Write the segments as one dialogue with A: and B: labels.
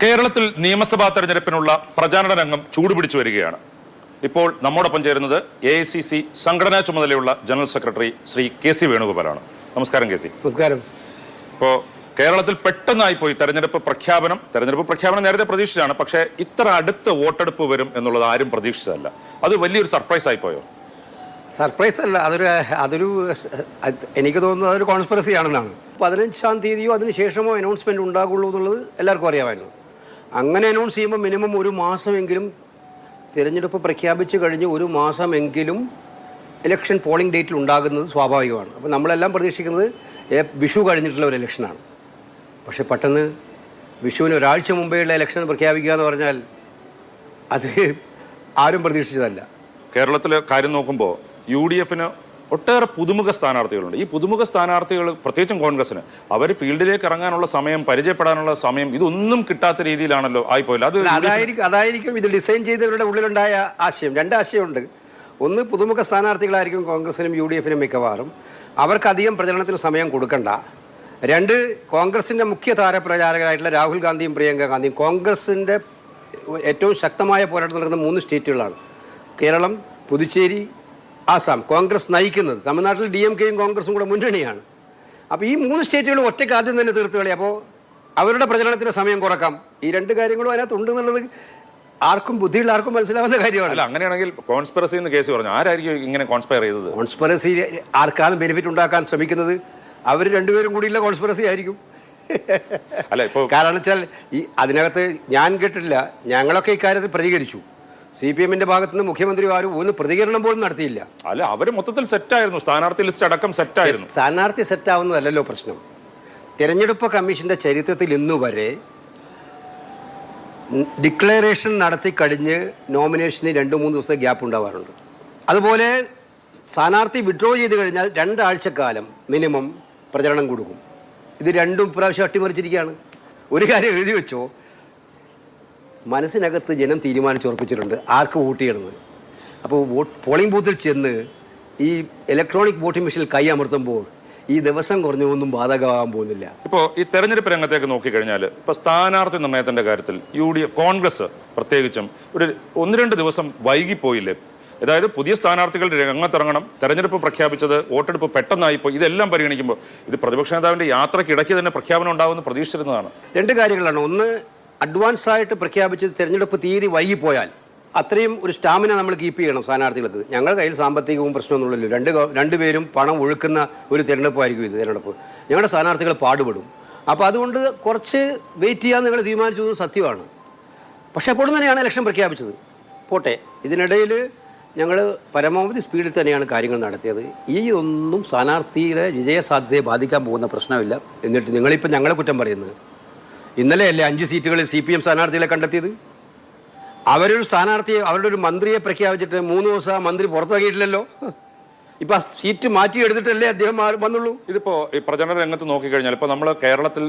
A: കേരളത്തിൽ നിയമസഭാ തെരഞ്ഞെടുപ്പിനുള്ള പ്രചാരണ രംഗം ചൂടുപിടിച്ചു വരികയാണ്. ഇപ്പോൾ നമ്മോടൊപ്പം ചേരുന്നത് AICC സംഘടനാ ചുമതലയുള്ള ജനറൽ സെക്രട്ടറി ശ്രീ KC വേണുഗോപാലാണ്. നമസ്കാരം KC.
B: നമസ്കാരം.
A: ഇപ്പോൾ കേരളത്തിൽ പെട്ടെന്നായിപ്പോയി തെരഞ്ഞെടുപ്പ് പ്രഖ്യാപനം നേരത്തെ പ്രതീക്ഷിച്ചാണ്. പക്ഷേ ഇത്ര അടുത്ത് വോട്ടെടുപ്പ് വരും എന്നുള്ളത് ആരും പ്രതീക്ഷിച്ചതല്ല. അത് വലിയൊരു സർപ്രൈസ് ആയിപ്പോയോ?
B: സർപ്രൈസ് അല്ല, എനിക്ക് തോന്നുന്നത് അതൊരു കോൺസ്പിറസി ആണെന്നാണ്. 15-ാം തീയതിയോ അതിന് ശേഷമോ അനൗൺസ്മെൻറ്റ് ഉണ്ടാകുള്ളൂ എന്നുള്ളത് എല്ലാവർക്കും അറിയാമായിരുന്നു. അങ്ങനെ അനൗൺസ് ചെയ്യുമ്പോൾ മിനിമം ഒരു മാസമെങ്കിലും തിരഞ്ഞെടുപ്പ് പ്രഖ്യാപിച്ചു കഴിഞ്ഞ് ഒരു മാസമെങ്കിലും ഇലക്ഷൻ പോളിംഗ് ഡേറ്റിൽ ഉണ്ടാകുന്നത് സ്വാഭാവികമാണ്. അപ്പോൾ നമ്മളെല്ലാം പ്രതീക്ഷിക്കുന്നത് വിഷു കഴിഞ്ഞിട്ടുള്ള ഒരു ഇലക്ഷനാണ്. പക്ഷേ പെട്ടെന്ന് വിഷുവിന് ഒരാഴ്ച മുമ്പേയുള്ള ഇലക്ഷൻ പ്രഖ്യാപിക്കുക എന്ന് പറഞ്ഞാൽ അത് ആരും പ്രതീക്ഷിച്ചതല്ല.
A: കേരളത്തിലെ കാര്യം നോക്കുമ്പോൾ UDFന് ഒട്ടേറെ പുതുമുഖ സ്ഥാനാർത്ഥികളുണ്ട്. ഈ പുതുമുഖ സ്ഥാനാർത്ഥികൾ, പ്രത്യേകിച്ചും കോൺഗ്രസിന്, അവർ ഫീൽഡിലേക്ക് ഇറങ്ങാനുള്ള സമയം, പരിചയപ്പെടാനുള്ള സമയം, ഇതൊന്നും കിട്ടാത്ത രീതിയിലാണല്ലോ ആയിപ്പോയില്ല.
B: അതായിരിക്കും ഇത് ഡിസൈൻ ചെയ്തവരുടെ ഉള്ളിലുണ്ടായ ആശയം. രണ്ട് ആശയമുണ്ട്. ഒന്ന്, പുതുമുഖ സ്ഥാനാർത്ഥികളായിരിക്കും കോൺഗ്രസിനും UDFനും മിക്കവാറും. അവർക്കധികം പ്രചരണത്തിന് സമയം കൊടുക്കണ്ട. രണ്ട്, കോൺഗ്രസിൻ്റെ മുഖ്യ താരപ്രചാരകരായിട്ടുള്ള രാഹുൽ ഗാന്ധിയും പ്രിയങ്ക ഗാന്ധിയും കോൺഗ്രസിൻ്റെ ഏറ്റവും ശക്തമായ പോരാട്ടം നടക്കുന്ന 3 സ്റ്റേറ്റുകളാണ്: കേരളം, പുതുച്ചേരി, ആസാം. കോൺഗ്രസ് നയിക്കുന്നത്. തമിഴ്നാട്ടിൽ DMKയും കോൺഗ്രസും കൂടെ മുന്നണിയാണ്. അപ്പോൾ ഈ 3 സ്റ്റേറ്റുകളും ഒറ്റയ്ക്ക് ആദ്യം തന്നെ തീർത്ത് കളി. അപ്പോൾ അവരുടെ പ്രചരണത്തിന് സമയം കുറക്കാം. ഈ 2 കാര്യങ്ങളും അതിനകത്തുണ്ട് എന്നുള്ളത് ആർക്കും, ബുദ്ധിയുള്ള ആർക്കും മനസ്സിലാവുന്ന കാര്യമാണ്.
A: അല്ല, അങ്ങനെയാണെങ്കിൽ കോൺസ്പിറസി എന്ന് കേസ് പറഞ്ഞു. ആരായിരിക്കും ഇങ്ങനെ കോൺസ്പയർ ചെയ്തത്?
B: കോൺസ്പിറസി ആർക്കാണ് ബെനിഫിറ്റ് ഉണ്ടാക്കാൻ ശ്രമിക്കുന്നത്? അവർ രണ്ടുപേരും കൂടിയുള്ള കോൺസ്പിറസി ആയിരിക്കും.
A: അല്ല, ഇപ്പോൾ
B: കാരണം വെച്ചാൽ അതിനകത്ത് ഞാൻ കേട്ടിട്ടില്ല. ഞങ്ങളൊക്കെ ഇക്കാര്യത്തിൽ പ്രതികരിച്ചു. CPMന്റെ ഭാഗത്തുനിന്ന് മുഖ്യമന്ത്രി ആരും ഒന്ന് പ്രതികരണം പോലും നടത്തിയില്ല.
A: അല്ല, അവർ മൊത്തത്തിൽ സെറ്റായിരുന്നു. സ്ഥാനാർത്ഥി ലിസ്റ്റ് അടക്കം സെറ്റായിരുന്നു.
B: സ്ഥാനാർത്ഥി സെറ്റാവുന്നതല്ലല്ലോ പ്രശ്നം. തിരഞ്ഞെടുപ്പ് കമ്മീഷന്റെ ചരിത്രത്തിൽ ഇന്നുവരെ ഡിക്ലറേഷൻ നടത്തി കഴിഞ്ഞ് നോമിനേഷന് 2-3 ദിവസം ഗ്യാപ്പ് ഉണ്ടാവാറുണ്ട്. അതുപോലെ സ്ഥാനാർത്ഥി വിഡ്രോ ചെയ്ത് കഴിഞ്ഞാൽ 2 ആഴ്ചക്കാലം മിനിമം പ്രചരണം കൊടുക്കും. ഇത് രണ്ടും പ്രാവശ്യം അട്ടിമറിച്ചിരിക്കുകയാണ്. ഒരു കാര്യം എഴുതി വെച്ചോ, മനസ്സിനകത്ത് ജനം തീരുമാനിച്ചുറപ്പിച്ചിട്ടുണ്ട് ആർക്ക് വോട്ട് ചെയ്യണമെന്ന്. അപ്പോൾ പോളിംഗ് ബൂത്തിൽ ചെന്ന് ഈ ഇലക്ട്രോണിക് വോട്ടിംഗ് മെഷീനിൽ കൈ അമർത്തുമ്പോൾ ഈ ദിവസം കുറഞ്ഞൊന്നും ബാധകമാകാൻ പോകുന്നില്ല.
A: ഇപ്പോൾ ഈ തെരഞ്ഞെടുപ്പ് രംഗത്തേക്ക് നോക്കിക്കഴിഞ്ഞാൽ ഇപ്പോൾ സ്ഥാനാർത്ഥി നിർണയത്തിൻ്റെ കാര്യത്തിൽ UDF, കോൺഗ്രസ് പ്രത്യേകിച്ചും ഒരു 1-2 ദിവസം വൈകിപ്പോയില്ലേ? അതായത് പുതിയ സ്ഥാനാർത്ഥികൾ രംഗത്തിറങ്ങണം, തെരഞ്ഞെടുപ്പ് പ്രഖ്യാപിച്ചത്, വോട്ടെടുപ്പ് പെട്ടെന്നായിപ്പോയി. ഇതെല്ലാം പരിഗണിക്കുമ്പോൾ ഇത് പ്രതിപക്ഷ നേതാവിൻ്റെ യാത്രക്കിടയ്ക്ക് തന്നെ പ്രഖ്യാപനം ഉണ്ടാകുമെന്ന് പ്രതീക്ഷിച്ചിരുന്നതാണ്.
B: 2 കാര്യങ്ങളാണ്. ഒന്ന്, അഡ്വാൻസ് ആയിട്ട് പ്രഖ്യാപിച്ചത് തിരഞ്ഞെടുപ്പ് തീരെ വൈകിപ്പോയാൽ അത്രയും ഒരു സ്റ്റാമിന നമ്മൾ കീപ്പ് ചെയ്യണം സ്ഥാനാർത്ഥികൾക്ക്. ഞങ്ങളുടെ കയ്യിൽ സാമ്പത്തികവും പ്രശ്നമൊന്നുമില്ലല്ലോ. രണ്ടുപേരും പണം ഒഴുക്കുന്ന ഒരു തിരഞ്ഞെടുപ്പായിരിക്കും ഇത്. തിരഞ്ഞെടുപ്പ് ഞങ്ങളുടെ സ്ഥാനാർത്ഥികൾ പാടുപെടും. അപ്പോൾ അതുകൊണ്ട് കുറച്ച് വെയിറ്റ് ചെയ്യാൻ നിങ്ങൾ തീരുമാനിച്ചതും സത്യമാണ്. പക്ഷേ അപ്പോൾ തന്നെയാണ് ഇലക്ഷൻ പ്രഖ്യാപിച്ചത്. പോട്ടെ, ഇതിനിടയിൽ ഞങ്ങൾ പരമാവധി സ്പീഡിൽ തന്നെയാണ് കാര്യങ്ങൾ നടത്തിയത്. ഈ ഒന്നും സ്ഥാനാർത്ഥിയുടെ വിജയസാധ്യതയെ ബാധിക്കാൻ പോകുന്ന പ്രശ്നമില്ല. എന്നിട്ട് നിങ്ങളിപ്പോൾ ഞങ്ങളെ കുറ്റം പറയുന്നത്. ഇന്നലെയല്ലേ 5 സീറ്റുകളിൽ CPM സ്ഥാനാർത്ഥികളെ കണ്ടെത്തിയത്? അവരൊരു സ്ഥാനാർത്ഥിയെ, അവരുടെ ഒരു മന്ത്രിയെ പ്രഖ്യാപിച്ചിട്ട് 3 ദിവസം മന്ത്രി പുറത്തിറങ്ങിയിട്ടില്ലല്ലോ. ഇപ്പം ആ സീറ്റ് മാറ്റിയെടുത്തിട്ടല്ലേ അദ്ദേഹം വന്നുള്ളൂ.
A: ഇതിപ്പോൾ ഈ പ്രചരണ രംഗത്ത് നോക്കിക്കഴിഞ്ഞാൽ ഇപ്പോൾ നമ്മൾ കേരളത്തിൽ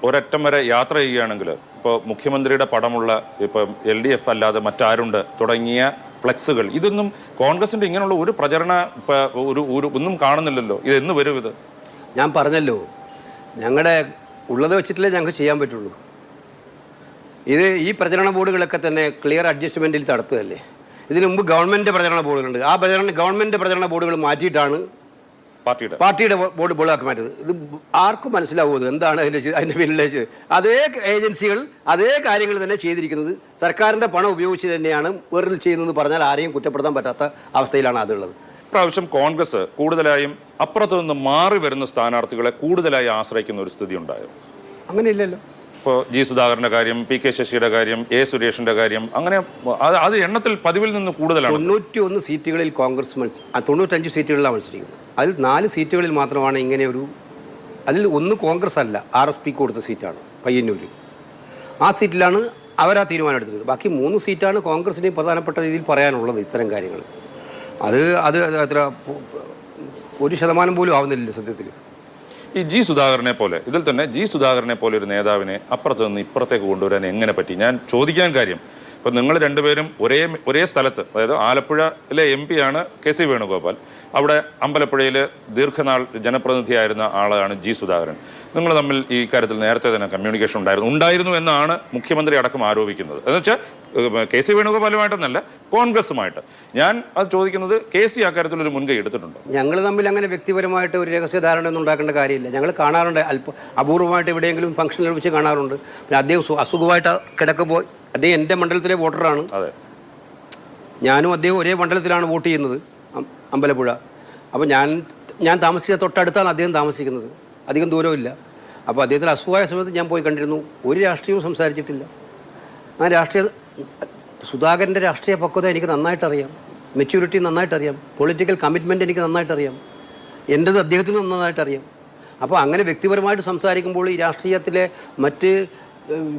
A: ഒരറ്റം വരെ യാത്ര ചെയ്യുകയാണെങ്കിൽ ഇപ്പോൾ മുഖ്യമന്ത്രിയുടെ പടമുള്ള ഇപ്പോൾ LDF അല്ലാതെ മറ്റാരുണ്ട് തുടങ്ങിയ ഫ്ലെക്സുകൾ, ഇതൊന്നും കോൺഗ്രസിൻ്റെ ഇങ്ങനെയുള്ള ഒരു പ്രചരണ ഒന്നും കാണുന്നില്ലല്ലോ. ഇതെന്ന് വരും ഇത്?
B: ഞാൻ പറഞ്ഞല്ലോ, ഞങ്ങളുടെ ഉള്ളത് വെച്ചിട്ടല്ലേ ഞങ്ങൾക്ക് ചെയ്യാൻ പറ്റുള്ളൂ. ഈ പ്രചരണ ബോർഡുകളൊക്കെ തന്നെ ക്ലിയർ അഡ്ജസ്റ്റ്മെൻറ്റിൽ നടത്തുകയല്ലേ. ഇതിനു മുമ്പ് ഗവൺമെൻറ് പ്രചരണ ബോർഡുകളുണ്ട്. ആ ഗവൺമെൻറ് പ്രചരണ ബോർഡുകൾ മാറ്റിയിട്ടാണ് പാർട്ടിയുടെ ബോർഡാക്കി മാറ്റിയത്. ഇത് ആർക്കും മനസ്സിലാവുന്നത് എന്താണ് അതിൻ്റെ പിന്നിലേക്ക്? അതേ ഏജൻസികൾ അതേ കാര്യങ്ങൾ തന്നെ ചെയ്തിരിക്കുന്നത്. സർക്കാരിൻ്റെ പണം ഉപയോഗിച്ച് തന്നെയാണ് വേറിൽ ചെയ്യുന്നതെന്ന് പറഞ്ഞാൽ ആരെയും കുറ്റപ്പെടുത്താൻ പറ്റാത്ത അവസ്ഥയിലാണ് അതുള്ളത്.
A: ഇപ്രാവശ്യം കോൺഗ്രസ് കൂടുതലായും അപ്പുറത്തു നിന്ന് മാറി വരുന്ന സ്ഥാനാർത്ഥികളെ കൂടുതലായി ആശ്രയിക്കുന്ന ഒരു സ്ഥിതി ഉണ്ടായോ?
B: അങ്ങനെയില്ലല്ലോ.
A: ഇപ്പോൾ G. സുധാകരൻ്റെ കാര്യം, PK ശശിയുടെ കാര്യം, A. സുരേഷിൻ്റെ കാര്യം, അങ്ങനെ അത് എണ്ണത്തിൽ പതിവിൽ നിന്ന് കൂടുതലാണ്.
B: 91 സീറ്റുകളിൽ കോൺഗ്രസ് 95 സീറ്റുകളിലാണ് മത്സരിക്കുന്നത്. അതിൽ 4 സീറ്റുകളിൽ മാത്രമാണ് ഇങ്ങനെ അതിൽ ഒന്ന് കോൺഗ്രസ് അല്ല, RSP കൊടുത്ത സീറ്റാണ് പയ്യന്നൂരിൽ. ആ സീറ്റിലാണ് അവരാ തീരുമാനം എടുത്തത്. ബാക്കി 3 സീറ്റാണ് കോൺഗ്രസിൻ്റെയും പ്രധാനപ്പെട്ട രീതിയിൽ പറയാനുള്ളത്. ഇത്തരം കാര്യങ്ങൾ അത് അത്ര 1% പോലും ആവുന്നില്ല സത്യത്തിൽ.
A: ഈ G. സുധാകരനെ പോലെ, ഇതിൽ തന്നെ G. സുധാകരനെ പോലെ ഒരു നേതാവിനെ അപ്പുറത്ത് നിന്ന് ഇപ്പുറത്തേക്ക് കൊണ്ടുവരാൻ എങ്ങനെ പറ്റി? ഞാൻ ചോദിക്കാൻ കാര്യം, ഇപ്പം നിങ്ങൾ രണ്ടുപേരും ഒരേ സ്ഥലത്ത്, അതായത് ആലപ്പുഴയിലെ MP ആണ് KC വേണുഗോപാൽ, അവിടെ അമ്പലപ്പുഴയിൽ ദീർഘനാൾ ജനപ്രതിനിധിയായിരുന്ന ആളാണ് G. സുധാകരൻ. നിങ്ങൾ തമ്മിൽ ഈ കാര്യത്തിൽ നേരത്തെ തന്നെ കമ്മ്യൂണിക്കേഷൻ ഉണ്ടായിരുന്നു എന്നാണ് മുഖ്യമന്ത്രി അടക്കം ആരോപിക്കുന്നത്. എന്ന് വെച്ചാൽ KC വേണുഗോപാലുമായിട്ടെന്നല്ല, കോൺഗ്രസുമായിട്ട്. ഞാൻ അത് ചോദിക്കുന്നത്, KC ആ കാര്യത്തിൽ ഒരു മുൻകൈ എടുത്തിട്ടുണ്ടോ?
B: ഞങ്ങൾ തമ്മിൽ അങ്ങനെ വ്യക്തിപരമായിട്ട് ഒരു രഹസ്യധാരണ ഒന്നും ഉണ്ടാക്കേണ്ട കാര്യമില്ല. ഞങ്ങൾ കാണാറുണ്ട്, അപൂർവമായിട്ട് എവിടെയെങ്കിലും ഫംഗ്ഷനിൽ വെച്ച് കാണാറുണ്ട്. പിന്നെ അദ്ദേഹം അസുഖമായിട്ട് കിടക്കുമ്പോൾ, അദ്ദേഹം എൻ്റെ മണ്ഡലത്തിലെ വോട്ടറാണ്.
A: അതെ,
B: ഞാനും അദ്ദേഹം ഒരേ മണ്ഡലത്തിലാണ് വോട്ട് ചെയ്യുന്നത്, അമ്പലപ്പുഴ. അപ്പോൾ ഞാൻ താമസിച്ച തൊട്ടടുത്താണ് അദ്ദേഹം താമസിക്കുന്നത്, അധികം ദൂരമില്ല. അപ്പോൾ അദ്ദേഹത്തിന് അസുഖമായ സമയത്ത് ഞാൻ പോയി കണ്ടിരുന്നു. ഒരു രാഷ്ട്രീയവും സംസാരിച്ചിട്ടില്ല. സുധാകരൻ്റെ രാഷ്ട്രീയ പക്വത എനിക്ക് നന്നായിട്ടറിയാം, മെച്യൂരിറ്റി നന്നായിട്ടറിയാം, പൊളിറ്റിക്കൽ കമ്മിറ്റ്മെൻറ്റ് എനിക്ക് നന്നായിട്ടറിയാം, എൻ്റെത് അദ്ദേഹത്തിന് നന്നായിട്ടറിയാം. അപ്പോൾ അങ്ങനെ വ്യക്തിപരമായിട്ട് സംസാരിക്കുമ്പോൾ ഈ രാഷ്ട്രീയത്തിലെ മറ്റ്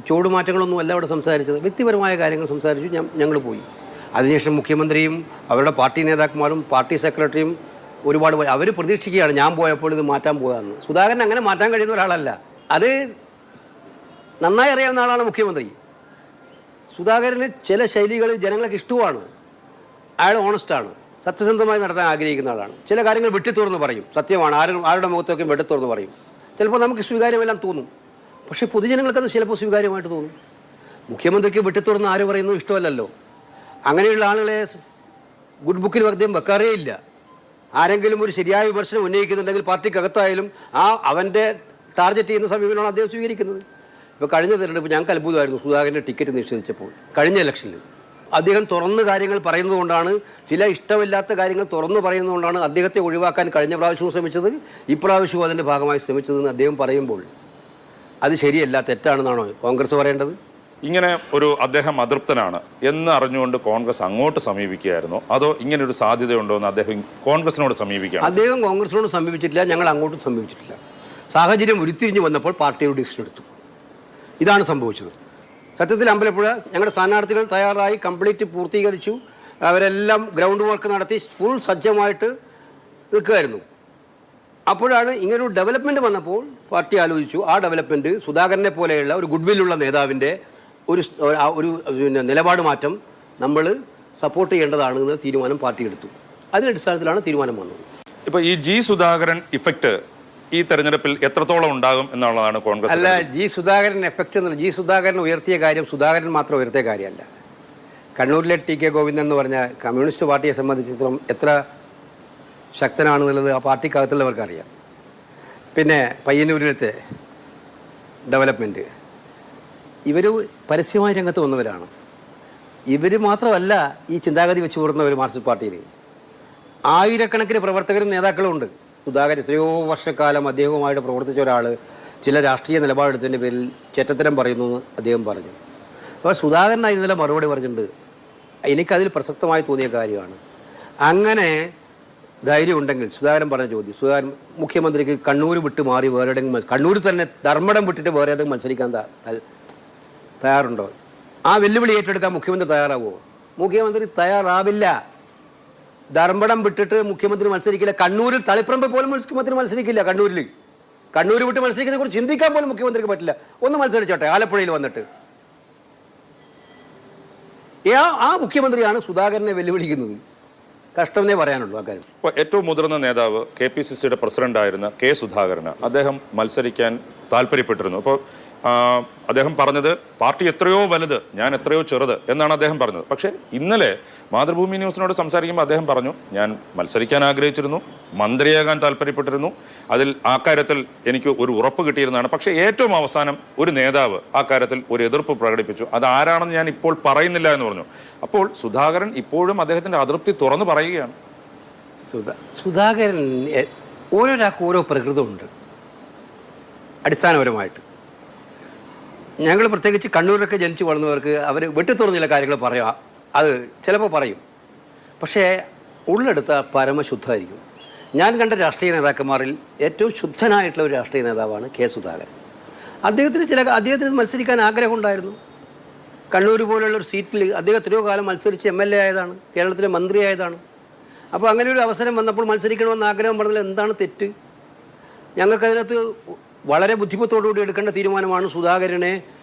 B: ചുവടുമാറ്റങ്ങളൊന്നും അല്ല അവിടെ സംസാരിച്ചത്. വ്യക്തിപരമായ കാര്യങ്ങൾ സംസാരിച്ചു, ഞങ്ങൾ പോയി. അതിനുശേഷം മുഖ്യമന്ത്രിയും അവരുടെ പാർട്ടി നേതാക്കന്മാരും പാർട്ടി സെക്രട്ടറിയും ഒരുപാട് അവർ പ്രതീക്ഷിക്കുകയാണ് ഞാൻ പോയപ്പോൾ ഇത് മാറ്റാൻ പോകാമെന്ന്. സുധാകരൻ അങ്ങനെ മാറ്റാൻ കഴിയുന്ന ഒരാളല്ല. അത് നന്നായി അറിയാവുന്ന ആളാണ് മുഖ്യമന്ത്രി. സുധാകരന് ചില ശൈലികൾ ജനങ്ങൾക്ക് ഇഷ്ടമാണ്. അയാൾ ഓണസ്റ്റാണ്, സത്യസന്ധമായി നടത്താൻ ആഗ്രഹിക്കുന്ന ആളാണ്. ചില കാര്യങ്ങൾ വെട്ടിത്തുറന്ന് പറയും, സത്യമാണ്, ആരുടെ മുഖത്തൊക്കെ വെട്ടിത്തുറന്ന് പറയും. ചിലപ്പോൾ നമുക്ക് സ്വീകാര്യമെല്ലാം തോന്നും, പക്ഷേ പൊതുജനങ്ങൾക്കത് ചിലപ്പോൾ സ്വീകാര്യമായിട്ട് തോന്നും. മുഖ്യമന്ത്രിക്ക് വെട്ടിത്തുറന്ന് ആര് പറയുന്നു ഇഷ്ടമല്ലല്ലോ. അങ്ങനെയുള്ള ആളുകളെ ഗുഡ് ബുക്കിൽ അദ്ദേഹം വെക്കാറേ ഇല്ല. ആരെങ്കിലും ഒരു ശരിയായ വിമർശനം ഉന്നയിക്കുന്നുണ്ടെങ്കിൽ പാർട്ടിക്കകത്തായാലും അവൻ്റെ ടാർഗറ്റ് ചെയ്യുന്ന സമീപനമാണ് അദ്ദേഹം സ്വീകരിക്കുന്നത്. ഇപ്പോൾ കഴിഞ്ഞ തിരഞ്ഞെടുപ്പ് ഞങ്ങൾക്ക് അത്ഭുതമായിരുന്നു സുധാകരൻ്റെ ടിക്കറ്റ് നിഷേധിച്ചപ്പോൾ. കഴിഞ്ഞ ഇലക്ഷനിൽ അദ്ദേഹം തുറന്ന് കാര്യങ്ങൾ പറയുന്നതുകൊണ്ടാണ്, ചില ഇഷ്ടമില്ലാത്ത കാര്യങ്ങൾ തുറന്ന് പറയുന്നതുകൊണ്ടാണ് അദ്ദേഹത്തെ ഒഴിവാക്കാൻ കഴിഞ്ഞ പ്രാവശ്യവും ശ്രമിച്ചത്, ഇപ്രാവശ്യവും അതിൻ്റെ ഭാഗമായി ശ്രമിച്ചതെന്ന് അദ്ദേഹം പറയുമ്പോൾ അത് ശരിയല്ല, തെറ്റാണെന്നാണോ കോൺഗ്രസ് പറയേണ്ടത്?
A: ഇങ്ങനെ ഒരു അദ്ദേഹം അതൃപ്തനാണ് എന്ന് അറിഞ്ഞുകൊണ്ട് കോൺഗ്രസ് അങ്ങോട്ട് സമീപിക്കുകയായിരുന്നോ, അതോ ഇങ്ങനെ ഒരു സാധ്യതയുണ്ടോ എന്ന് അദ്ദേഹം കോൺഗ്രസിനോട് സമീപിക്കുകയാണ്?
B: അദ്ദേഹം കോൺഗ്രസിനോട് സമീപിച്ചിട്ടില്ല, ഞങ്ങൾ അങ്ങോട്ടും സമീപിച്ചിട്ടില്ല. സാഹചര്യം ഉരുത്തിരിഞ്ഞ് വന്നപ്പോൾ പാർട്ടിയുടെ ഡിസിഷൻ എടുത്തു. ഇതാണ് സംഭവിച്ചത്. സത്യത്തിൽ അമ്പലപ്പുഴ ഞങ്ങളുടെ സ്ഥാനാർത്ഥികൾ തയ്യാറായി കംപ്ലീറ്റ് പൂർത്തീകരിച്ചു. അവരെല്ലാം ഗ്രൗണ്ട് വർക്ക് നടത്തി ഫുൾ സജ്ജമായിട്ട് നിൽക്കുമായിരുന്നു. അപ്പോഴാണ് ഇങ്ങനൊരു ഡെവലപ്മെൻറ്റ് വന്നപ്പോൾ പാർട്ടി ആലോചിച്ചു, ആ ഡെവലപ്മെൻറ്റ് സുധാകരനെ പോലെയുള്ള ഒരു ഗുഡ്വില്ലുള്ള നേതാവിൻ്റെ ഒരു പിന്നെ നിലപാട് മാറ്റം നമ്മൾ സപ്പോർട്ട് ചെയ്യേണ്ടതാണ് എന്ന തീരുമാനം പാർട്ടി എടുത്തു. അതിനടിസ്ഥാനത്തിലാണ് തീരുമാനം വന്നത്.
A: ഇപ്പോൾ ഈ G. സുധാകരൻ ഇഫക്റ്റ് ഈ തെരഞ്ഞെടുപ്പിൽ എത്രത്തോളം ഉണ്ടാകും എന്നുള്ളതാണ് കോൺഗ്രസ്?
B: അല്ല, G. സുധാകരൻ എഫക്റ്റ് എന്നല്ല. G. സുധാകരൻ ഉയർത്തിയ കാര്യം സുധാകരൻ മാത്രം ഉയർത്തിയ കാര്യമല്ല. കണ്ണൂരിലെ TK ഗോവിന്ദൻ എന്ന് പറഞ്ഞ കമ്മ്യൂണിസ്റ്റ് പാർട്ടിയെ സംബന്ധിച്ചിടത്തോളം എത്ര ശക്തനാണെന്നുള്ളത് ആ പാർട്ടിക്കകത്തുള്ളവർക്കറിയാം. പിന്നെ പയ്യന്നൂരിലത്തെ ഡെവലപ്മെൻറ്റ്, ഇവർ പരസ്യമായ രംഗത്ത് വന്നവരാണ്. ഇവർ മാത്രമല്ല ഈ ചിന്താഗതി വെച്ച് കൂടുന്നവർ മാർക്സിസ്റ്റ് പാർട്ടിയിൽ. ആയിരക്കണക്കിന് പ്രവർത്തകരും നേതാക്കളും ഉണ്ട്. സുധാകരൻ എത്രയോ വർഷക്കാലം അദ്ദേഹവുമായിട്ട് പ്രവർത്തിച്ച ഒരാൾ ചില രാഷ്ട്രീയ നിലപാടെടുത്തതിൻ്റെ പേരിൽ ചെറ്റത്തരം പറയുന്നു എന്ന് അദ്ദേഹം പറഞ്ഞു. അപ്പോൾ സുധാകരനായി ഇന്നലെ മറുപടി പറഞ്ഞിട്ടുണ്ട്. എനിക്കതിൽ പ്രസക്തമായി തോന്നിയ കാര്യമാണ്. അങ്ങനെ ധൈര്യം ഉണ്ടെങ്കിൽ സുധാകരൻ പറഞ്ഞ ചോദ്യം, സുധാകരൻ മുഖ്യമന്ത്രിക്ക് കണ്ണൂർ വിട്ട് മാറി വേറെ എവിടെയെങ്കിലും, കണ്ണൂരിൽ തന്നെ ധർമ്മടം വിട്ടിട്ട് വേറെ ഏതെങ്കിലും മത്സരിക്കാൻ തയ്യാറുണ്ടോ? ആ വെല്ലുവിളി ഏറ്റെടുക്കാൻ മുഖ്യമന്ത്രി തയ്യാറാവുമോ? മുഖ്യമന്ത്രി തയ്യാറാവില്ല. ധർമ്മടം വിട്ടിട്ട് മുഖ്യമന്ത്രി മത്സരിക്കില്ല. കണ്ണൂരിൽ തളിപ്പറമ്പ് പോലും മുഖ്യമന്ത്രി മത്സരിക്കില്ല. കണ്ണൂർ വിട്ട് മത്സരിക്കുന്നതിനെ കുറിച്ച് ചിന്തിക്കാൻ പോലും മുഖ്യമന്ത്രിക്ക് പറ്റില്ല. ഒന്ന് മത്സരിച്ചോട്ടെ ആലപ്പുഴയിൽ വന്നിട്ട്. ആ മുഖ്യമന്ത്രിയാണ് സുധാകരനെ വെല്ലുവിളിക്കുന്നത്. കഷ്ടമെന്നേ പറയാനുള്ളൂ ആ കാര്യം.
A: ഇപ്പോൾ ഏറ്റവും മുതിർന്ന നേതാവ് KPCCയുടെ പ്രസിഡന്റായിരുന്ന K. സുധാകരന് അദ്ദേഹം മത്സരിക്കാൻ താല്പര്യപ്പെട്ടിരുന്നു. അപ്പോൾ അദ്ദേഹം പറഞ്ഞത് പാർട്ടി എത്രയോ വലുത്, ഞാൻ എത്രയോ ചെറുത് എന്നാണ് അദ്ദേഹം പറഞ്ഞത്. പക്ഷേ ഇന്നലെ മാതൃഭൂമി ന്യൂസിനോട് സംസാരിക്കുമ്പോൾ അദ്ദേഹം പറഞ്ഞു, ഞാൻ മത്സരിക്കാൻ ആഗ്രഹിച്ചിരുന്നു, മന്ത്രിയാകാൻ താല്പര്യപ്പെട്ടിരുന്നു, അതിൽ ആ കാര്യത്തിൽ എനിക്ക് ഒരു ഉറപ്പ് കിട്ടിയിരുന്നതാണ്. പക്ഷേ ഏറ്റവും അവസാനം ഒരു നേതാവ് ആ കാര്യത്തിൽ ഒരു എതിർപ്പ് പ്രകടിപ്പിച്ചു. അത് ആരാണെന്ന് ഞാൻ ഇപ്പോൾ പറയുന്നില്ല എന്ന് പറഞ്ഞു. അപ്പോൾ സുധാകരൻ ഇപ്പോഴും അദ്ദേഹത്തിൻ്റെ അതൃപ്തി തുറന്നു പറയുകയാണ്.
B: സുധാകരൻ ഓരോരാൾക്ക് ഓരോ പ്രകൃതമുണ്ട് അടിസ്ഥാനപരമായിട്ട്. ഞങ്ങൾ പ്രത്യേകിച്ച് കണ്ണൂരിലൊക്കെ ജനിച്ചു വളർന്നവർക്ക് അവർ വെട്ടിത്തുറന്ന ചില കാര്യങ്ങൾ പറയാം, അത് ചിലപ്പോൾ പറയും. പക്ഷേ ഉള്ളെടുത്ത പരമശുദ്ധമായിരിക്കും. ഞാൻ കണ്ട രാഷ്ട്രീയ നേതാക്കന്മാരിൽ ഏറ്റവും ശുദ്ധനായിട്ടുള്ള ഒരു രാഷ്ട്രീയ നേതാവാണ് K. സുധാകരൻ. അദ്ദേഹത്തിന് മത്സരിക്കാൻ ആഗ്രഹമുണ്ടായിരുന്നു. കണ്ണൂർ പോലുള്ളൊരു സീറ്റിൽ അദ്ദേഹം എത്രയോ കാലം മത്സരിച്ച് MLA ആയതാണ്, കേരളത്തിലെ മന്ത്രിയായതാണ്. അപ്പോൾ അങ്ങനെ ഒരു അവസരം വന്നപ്പോൾ മത്സരിക്കണമെന്ന് ആഗ്രഹം പറഞ്ഞാൽ എന്താണ് തെറ്റ്? ഞങ്ങൾക്കതിനകത്ത് വളരെ ബുദ്ധിമുട്ടോടുകൂടി എടുക്കേണ്ട തീരുമാനമാണ് സുധാകരനെ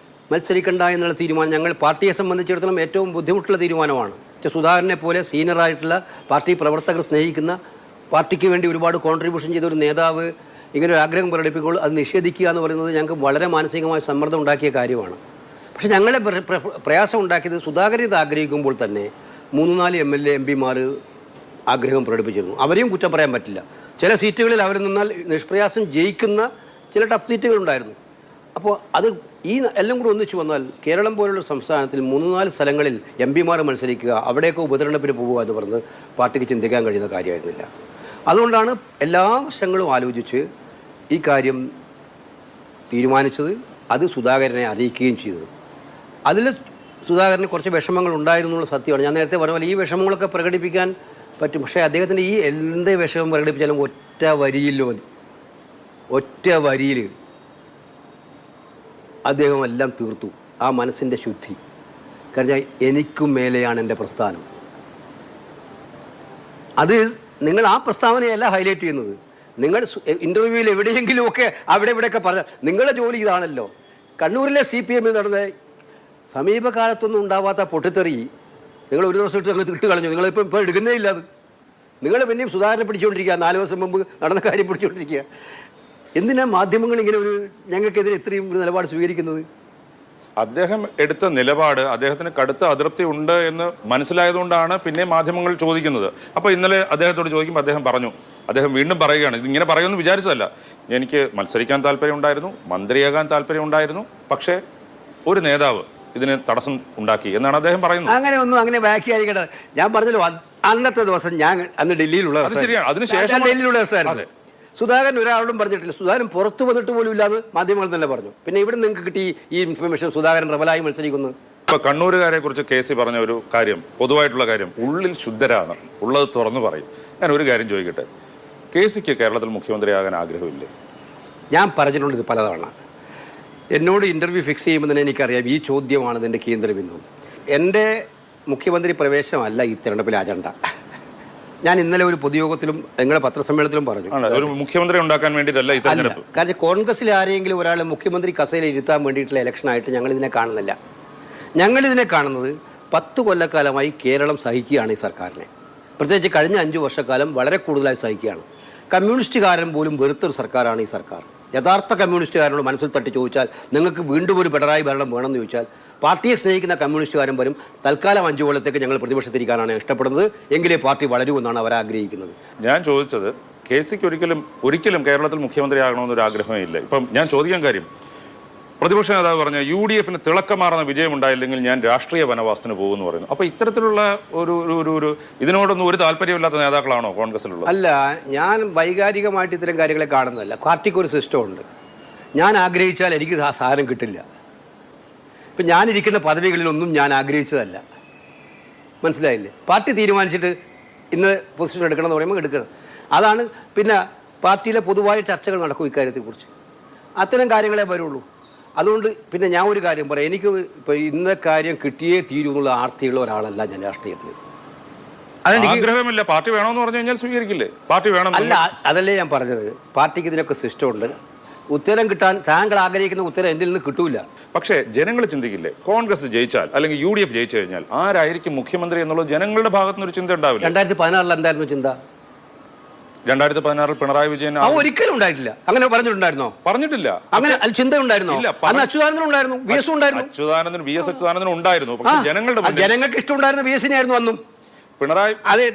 B: മത്സരിക്കണ്ട എന്നുള്ള തീരുമാനം ഞങ്ങൾ പാർട്ടിയെ സംബന്ധിച്ചിടത്തോളം ഏറ്റവും ബുദ്ധിമുട്ടുള്ള തീരുമാനമാണ്. സുധാകരനെ പോലെ സീനിയറായിട്ടുള്ള പാർട്ടി പ്രവർത്തകർ സ്നേഹിക്കുന്ന, പാർട്ടിക്ക് വേണ്ടി ഒരുപാട് കോൺട്രിബ്യൂഷൻ ചെയ്ത ഒരു നേതാവ് ഇങ്ങനെ ഒരു ആഗ്രഹം പ്രകടിപ്പിക്കുമ്പോൾ അത് നിഷേധിക്കുക എന്ന് പറയുന്നത് ഞങ്ങൾക്ക് വളരെ മാനസികമായ സമ്മർദ്ദം ഉണ്ടാക്കിയ കാര്യമാണ്. പക്ഷെ ഞങ്ങളെ പ്രയാസം ഉണ്ടാക്കിയത് സുധാകരൻ ഇത് ആഗ്രഹിക്കുമ്പോൾ തന്നെ 3-4 MLA MP-മാർ ആഗ്രഹം പ്രകടിപ്പിച്ചിരുന്നു. അവരെയും കുറ്റം പറയാൻ പറ്റില്ല. ചില സീറ്റുകളിൽ അവർ നിന്നാൽ നിഷ്പ്രയാസം ജയിക്കുന്ന ചില ടഫ് സീറ്റുകളുണ്ടായിരുന്നു. അപ്പോൾ അത് ഈ എല്ലാം കൂടി ഒന്നിച്ചു വന്നാൽ കേരളം പോലുള്ള സംസ്ഥാനത്തിൽ 3-4 സ്ഥലങ്ങളിൽ MP-മാർ മത്സരിക്കുക, അവിടെയൊക്കെ ഉപതെരഞ്ഞെടുപ്പിന് പോവുക എന്ന് പറഞ്ഞ് പാർട്ടിക്ക് ചിന്തിക്കാൻ കഴിയുന്ന കാര്യമായിരുന്നില്ല. അതുകൊണ്ടാണ് എല്ലാ വശങ്ങളും ആലോചിച്ച് ഈ കാര്യം തീരുമാനിച്ചത്. അത് സുധാകരനെ അറിയിക്കുകയും ചെയ്തത്. അതിൽ സുധാകരന് കുറച്ച് വിഷമങ്ങൾ ഉണ്ടായിരുന്നു എന്നുള്ള സത്യമാണ്. ഞാൻ നേരത്തെ പറഞ്ഞ പോലെ ഈ വിഷമങ്ങളൊക്കെ പ്രകടിപ്പിക്കാൻ പറ്റും. പക്ഷേ അദ്ദേഹത്തിൻ്റെ ഈ എന്ത് വിഷമം പ്രകടിപ്പിച്ചാലും ഒറ്റ വരിയിൽ അദ്ദേഹം എല്ലാം തീർത്തു. ആ മനസ്സിൻ്റെ ശുദ്ധി. കാരണം എനിക്കും മേലെയാണ് എൻ്റെ പ്രസ്ഥാനം. അത് നിങ്ങൾ ആ പ്രസ്താവനയല്ല ഹൈലൈറ്റ് ചെയ്യുന്നത്. നിങ്ങൾ ഇൻ്റർവ്യൂവിൽ എവിടെയെങ്കിലുമൊക്കെ അവിടെ ഇവിടെയൊക്കെ പറഞ്ഞാൽ നിങ്ങളുടെ ജോലി ഇതാണല്ലോ. കണ്ണൂരിലെ CPM-ൽ നടന്ന സമീപകാലത്തൊന്നും ഉണ്ടാവാത്ത പൊട്ടിത്തെറി നിങ്ങൾ ഒരു ദിവസം ഇട്ട് കളഞ്ഞു. നിങ്ങളിപ്പോൾ എടുക്കുന്നേ ഇല്ല. അത് നിങ്ങൾ പിന്നെയും സുധാകരനെ പിടിച്ചുകൊണ്ടിരിക്കുക. 4 ദിവസം മുമ്പ് നടന്ന കാര്യം പിടിച്ചുകൊണ്ടിരിക്കുക. എന്തിനാ മാധ്യമങ്ങൾ ഇങ്ങനെ ഒരു ഞങ്ങൾക്കെതിരെ ഇത്രയും ഒരു നിലപാട് സ്വീകരിക്കുന്നത്?
A: അദ്ദേഹം എടുത്ത നിലപാട് അദ്ദേഹത്തിന് കടുത്ത അതൃപ്തി ഉണ്ട് എന്ന് മനസ്സിലായതുകൊണ്ടാണ് പിന്നെ മാധ്യമങ്ങൾ ചോദിക്കുന്നത്. അപ്പോൾ ഇന്നലെ അദ്ദേഹത്തോട് ചോദിക്കുമ്പോൾ അദ്ദേഹം പറഞ്ഞു, അദ്ദേഹം വീണ്ടും പറയുകയാണ്, ഇതിങ്ങനെ പറയുമെന്ന് വിചാരിച്ചതല്ല, എനിക്ക് മത്സരിക്കാൻ താല്പര്യമുണ്ടായിരുന്നു, മന്ത്രിയാകാൻ താല്പര്യമുണ്ടായിരുന്നു, പക്ഷേ ഒരു നേതാവ് ഇതിന് തടസ്സം ഉണ്ടാക്കി എന്നാണ് അദ്ദേഹം പറയുന്നത്.
B: അങ്ങനെ വ്യാഖ്യാനിക്കേണ്ടത്. ഞാൻ പറഞ്ഞല്ലോ, അന്നത്തെ ദിവസം ഞാൻ അന്ന് ഡൽഹിയിലുള്ള ദിവസമായിരുന്നു. സുധാകരൻ ഒരാളോടും പറഞ്ഞിട്ടില്ല. സുധാകരൻ പുറത്തു വന്നിട്ട് പോലും ഇല്ലാതെ മാധ്യമങ്ങൾ തന്നെ പറഞ്ഞു. പിന്നെ ഇവിടെ നിങ്ങൾക്ക് കിട്ടി ഈ ഇൻഫർമേഷൻ സുധാകരൻ റബലായി മത്സരിക്കുന്നു?
A: ഇപ്പോൾ കണ്ണൂരുകാരെ കുറിച്ച് KC പറഞ്ഞ ഒരു കാര്യം, പൊതുവായിട്ടുള്ള കാര്യം, ഉള്ളിൽ ശുദ്ധരാണ്, ഉള്ളത് തുറന്നു പറയും. ഞാൻ ഒരു കാര്യം ചോദിക്കട്ടെ, KCക്ക് കേരളത്തിൽ മുഖ്യമന്ത്രിയാകാൻ ആഗ്രഹമില്ലേ?
B: ഞാൻ പറഞ്ഞിട്ടുണ്ട് ഇത് പലതവണ. എന്നോട് ഇൻ്റർവ്യൂ ഫിക്സ് ചെയ്യുമ്പോൾ തന്നെ എനിക്കറിയാം ഈ ചോദ്യമാണ് ഇതിൻ്റെ കേന്ദ്രബിന്ദു. എൻ്റെ മുഖ്യമന്ത്രി പ്രവേശനമല്ല ഈ തെരഞ്ഞെടുപ്പിലെ അജണ്ട. ഞാൻ ഇന്നലെ ഒരു പൊതുയോഗത്തിലും നിങ്ങളുടെ പത്രസമ്മേളനത്തിലും പറഞ്ഞു,
A: ഒരു മുഖ്യമന്ത്രി ഉണ്ടാക്കാൻ വേണ്ടിയിട്ടല്ല ഈ തെരഞ്ഞെടുപ്പ്.
B: കാരണം കോൺഗ്രസിൽ ആരെങ്കിലും ഒരാൾ മുഖ്യമന്ത്രി കസേരയിൽ ഇരുത്താൻ വേണ്ടിയിട്ടുള്ള ഇലക്ഷനായിട്ട് ഞങ്ങളിതിനെ കാണുന്നില്ല. ഞങ്ങളിതിനെ കാണുന്നത് 10 കൊല്ലക്കാലമായി കേരളം സഹിക്കുകയാണ് ഈ സർക്കാരിനെ. പ്രത്യേകിച്ച് കഴിഞ്ഞ 5 വർഷക്കാലം വളരെ കൂടുതലായി സഹിക്കുകയാണ്. കമ്മ്യൂണിസ്റ്റുകാരൻ പോലും വെറുത്തൊരു സർക്കാരാണ് ഈ സർക്കാർ. യഥാർത്ഥ കമ്മ്യൂണിസ്റ്റുകാരനോട് മനസ്സിൽ തട്ടി ചോദിച്ചാൽ നിങ്ങൾക്ക് വീണ്ടും ഒരു പിണറായി ഭരണം വേണമെന്ന് ചോദിച്ചാൽ പാർട്ടിയെ സ്നേഹിക്കുന്ന കമ്മ്യൂണിസ്റ്റുകാരൻ വരും, തൽക്കാലം 5 കൊല്ലത്തേക്ക് ഞങ്ങൾ പ്രതിപക്ഷത്തിരിക്കാനാണ് ഇഷ്ടപ്പെടുന്നത്, എങ്കിലേ പാർട്ടി വളരുമെന്നാണ് അവർ ആഗ്രഹിക്കുന്നത്.
A: ഞാൻ ചോദിച്ചത് KCക്ക് ഒരിക്കലും കേരളത്തിൽ മുഖ്യമന്ത്രിയാകണമെന്നൊരു ആഗ്രഹമേ ഇല്ല. ഇപ്പം ഞാൻ ചോദിക്കാൻ കാര്യം, പ്രതിപക്ഷ നേതാവ് പറഞ്ഞ UDF-ന് തിളക്കമാർന്ന വിജയം ഉണ്ടായില്ലെങ്കിൽ ഞാൻ രാഷ്ട്രീയ വനവാസത്തിന് പോകുമെന്ന് പറയുന്നു. അപ്പോൾ ഇത്തരത്തിലുള്ള ഒരു ഇതിനോടൊന്നും ഒരു താല്പര്യമില്ലാത്ത നേതാക്കളാണോ കോൺഗ്രസിലുള്ളത്?
B: അല്ല, ഞാൻ വൈകാരികമായിട്ട് ഇത്തരം കാര്യങ്ങളെ കാണുന്നതല്ല. പാർട്ടിക്ക് ഒരു സിസ്റ്റം ഉണ്ട്. ഞാൻ ആഗ്രഹിച്ചാൽ എനിക്ക് സാധനം കിട്ടില്ല. ഇപ്പം ഞാനിരിക്കുന്ന പദവികളിലൊന്നും ഞാൻ ആഗ്രഹിച്ചതല്ല. മനസ്സിലായില്ലേ? പാർട്ടി തീരുമാനിച്ചിട്ട് ഇന്ന് പൊസിഷൻ എടുക്കണം എന്ന് പറയുമ്പോൾ എടുക്കുന്നത്. അതാണ്. പിന്നെ പാർട്ടിയിലെ പൊതുവായ ചർച്ചകൾ നടക്കും ഇക്കാര്യത്തെക്കുറിച്ച്. അത്തരം കാര്യങ്ങളെ വരുള്ളൂ. അതുകൊണ്ട് പിന്നെ ഞാൻ ഒരു കാര്യം പറയാം, എനിക്ക് ഇപ്പോൾ ഇന്ന കാര്യം കിട്ടിയേ തീരൂ എന്നുള്ള ആർത്തിയുള്ള ഒരാളല്ല ഞാൻ രാഷ്ട്രീയത്തിൽ.
A: ആഗ്രഹമില്ല, പാർട്ടി വേണമെന്ന് പറഞ്ഞു കഴിഞ്ഞാൽ സ്വീകരിക്കില്ലേ? പാർട്ടി വേണം
B: അല്ല, അതല്ലേ ഞാൻ പറഞ്ഞത്. പാർട്ടിക്ക് ഇതിനൊക്കെ സിസ്റ്റം ഉണ്ട്. ഉത്തരം കിട്ടാൻ താങ്കൾ ആഗ്രഹിക്കുന്ന ഉത്തരം എൻ്റെ നിന്ന് കിട്ടൂല.
A: പക്ഷേ ജനങ്ങൾ ചിന്തിക്കില്ലേ, കോൺഗ്രസ് ജയിച്ചാൽ അല്ലെങ്കിൽ UDF ജയിച്ചു കഴിഞ്ഞാൽ ആരായിരിക്കും മുഖ്യമന്ത്രി എന്നുള്ളത് ജനങ്ങളുടെ ഭാഗത്തുനിന്നൊരു ചിന്ത ഉണ്ടാവില്ല?
B: 2016 എന്തായിരുന്നു ചിന്ത?
A: 2016 പിണറായി വിജയൻ
B: ഒരിക്കലും ഉണ്ടായിട്ടില്ല. അങ്ങനെ പറഞ്ഞിട്ടുണ്ടായിരുന്നോ?
A: പറഞ്ഞിട്ടില്ല.
B: അങ്ങനെ ചിന്ത ഉണ്ടായിരുന്നോ? അച്യുതാനന്ദനും ഉണ്ടായിരുന്നു, VS ഉണ്ടായിരുന്നു.
A: VS അച്യുതാനന്ദനും ഉണ്ടായിരുന്നു. പക്ഷേ
B: ജനങ്ങൾക്ക് ഇഷ്ടമുണ്ടായിരുന്ന VS-നെ ആയിരുന്നു അന്നും.
A: പിണറായി
B: അതെ,